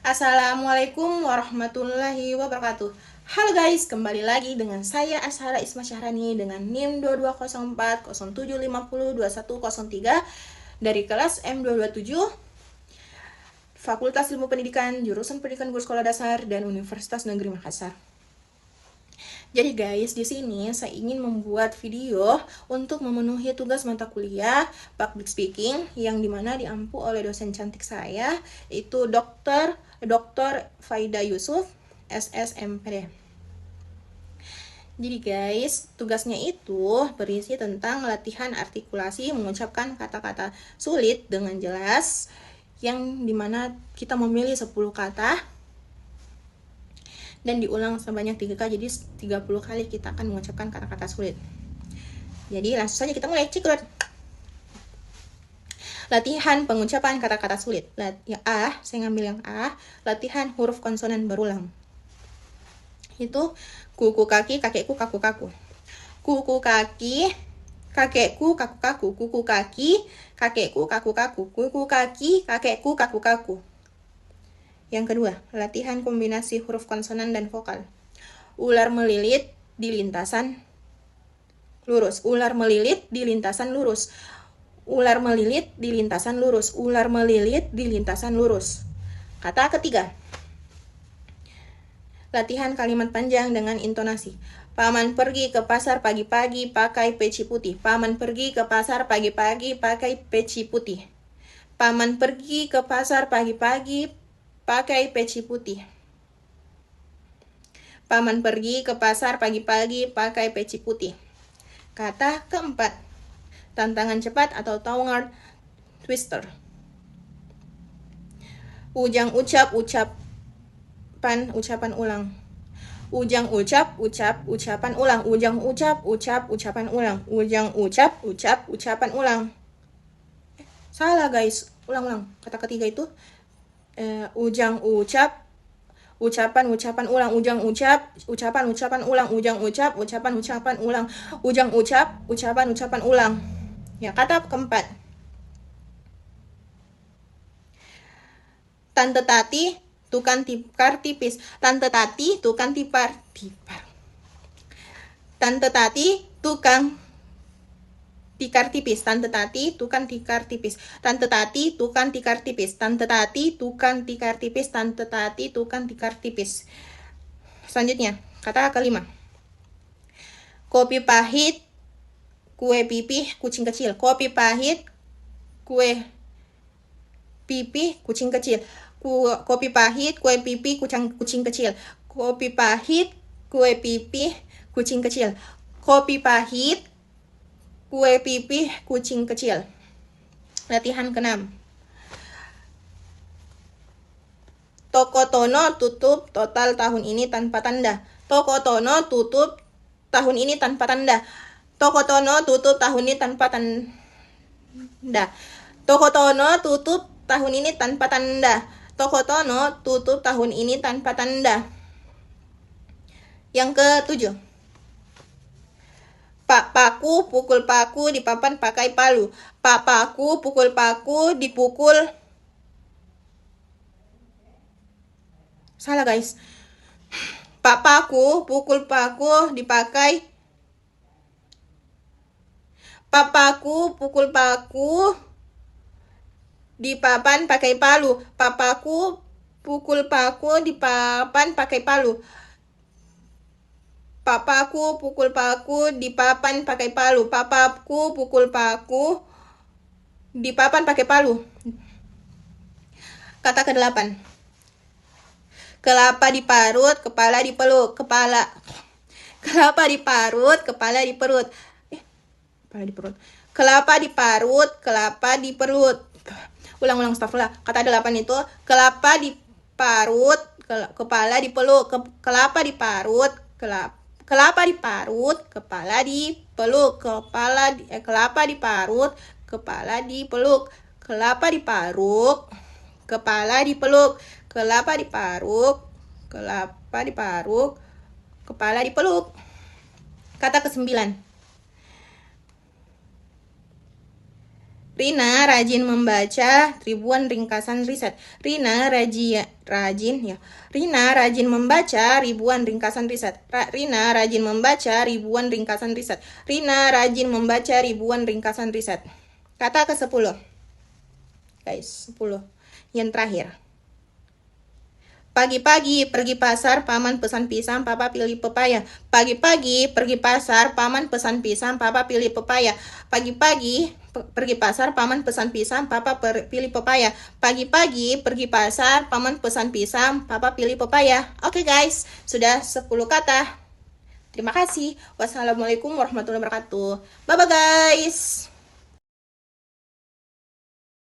Assalamualaikum warahmatullahi wabarakatuh. Halo guys, kembali lagi dengan saya Ashara Isma Syahrani dengan NIM 220407502103 dari kelas M227 Fakultas Ilmu Pendidikan, jurusan Pendidikan Guru Sekolah Dasar dan Universitas Negeri Makassar. Jadi guys, di sini saya ingin membuat video untuk memenuhi tugas mata kuliah Public Speaking yang dimana diampu oleh dosen cantik saya, itu Dr. Faida Yusuf, SSMPD. Jadi guys, tugasnya itu berisi tentang latihan artikulasi mengucapkan kata-kata sulit dengan jelas, yang dimana kita memilih 10 kata dan diulang sebanyak 3 kali, jadi 30 kali kita akan mengucapkan kata-kata sulit. Jadi langsung saja kita mulai, cikrut. Latihan pengucapan kata-kata sulit. Yang A, saya ngambil yang A, latihan huruf konsonan berulang. Itu kuku kaki, kakekku, kaku kaku. Kuku kaki, kakekku, kaku kaku. Kuku kaki, kakekku, kaku kaku. Kuku kaki, kakekku, kaku kaku. Yang kedua, latihan kombinasi huruf konsonan dan vokal. Ular melilit di lintasan lurus. Ular melilit di lintasan lurus. Ular melilit di lintasan lurus. Ular melilit di lintasan lurus. Kata ketiga, latihan kalimat panjang dengan intonasi. Paman pergi ke pasar pagi-pagi pakai peci putih. Paman pergi ke pasar pagi-pagi pakai peci putih. Paman pergi ke pasar pagi-pagi pakai peci putih. Paman pergi ke pasar pagi-pagi pakai peci putih. Kata keempat, tantangan cepat atau tongue twister. Ujang ucap ucapan ulang. Ujang ucap ucapan ulang. Ujang ucap ucapan ulang. Ujang ucap ucapan ulang. Salah guys, ulang. Kata ketiga itu ujang ucap ucapan ulang. Ujang ucap ucapan ulang. Ujang ucap ucapan ulang. Ujang ucap ucapan ulang. Ya, kata keempat, Tante Tati tukang tikar tipis. Tante Tati tukang tipar. Tante Tati tukang tikar tipis. Tante Tati tukang tikar tipis. Tante Tati tukang tikar tipis. Tante Tati tukang tikar tipis. Tante Tati tukang tikar tipis. Selanjutnya, kata kelima, kopi pahit, kue pipih, kucing kecil. Kopi pahit, kue pipih, kucing kecil. Kopi pahit, kue pipih, kucing kecil. Kopi pahit, kue pipih, kucing kecil. Kopi pahit, kue pipih, kucing kecil. Latihan keenam, toko Tono tutup total tahun ini tanpa tanda. Toko Tono tutup tahun ini tanpa tanda. Toko Tono tutup tahun ini tanpa tanda. Toko Tono tutup tahun ini tanpa tanda. Toko Tono tutup tahun ini tanpa tanda. Yang ketujuh, Pak Paku pukul paku di papan pakai palu. Pak Paku pukul paku dipukul. Salah guys. Pak Paku pukul paku dipakai. Pak Paku pukul paku di papan pakai palu. Pak Paku pukul paku di papan pakai palu. Pak Paku pukul paku di papan pakai palu. Pak Paku pukul paku di papan pakai palu. Kata ke-8, kelapa diparut, kepala dipeluk. Kelapa diparut, kepala di perut. Kepala di perut. Kelapa diparut, kelapa di perut. Ulang, astagfirullah. Kata 8 itu, kelapa diparut, kepala dipeluk. Kelapa diparut, kelapa diparut, kepala dipeluk. Kelapa diparut, kepala dipeluk. Kelapa diparut, kepala dipeluk. Kelapa diparut, kepala dipeluk. Kata ke-9, Rina rajin membaca ribuan ringkasan riset. Rina rajin ya. Rina rajin membaca ribuan ringkasan riset. Rina rajin membaca ribuan ringkasan riset. Rina rajin membaca ribuan ringkasan riset. Kata ke-10. Guys, 10. Yang terakhir. Pagi-pagi pergi pasar, paman pesan pisang, papa pilih pepaya. Pagi-pagi pergi pasar, paman pesan pisang, papa pilih pepaya. Pagi-pagi pergi pasar, paman pesan pisang, papa pilih pepaya. Pagi-pagi pergi pasar, paman pesan pisang, papa pilih pepaya. Oke guys, sudah 10 kata. Terima kasih. Wassalamualaikum warahmatullahi wabarakatuh. Bye-bye guys.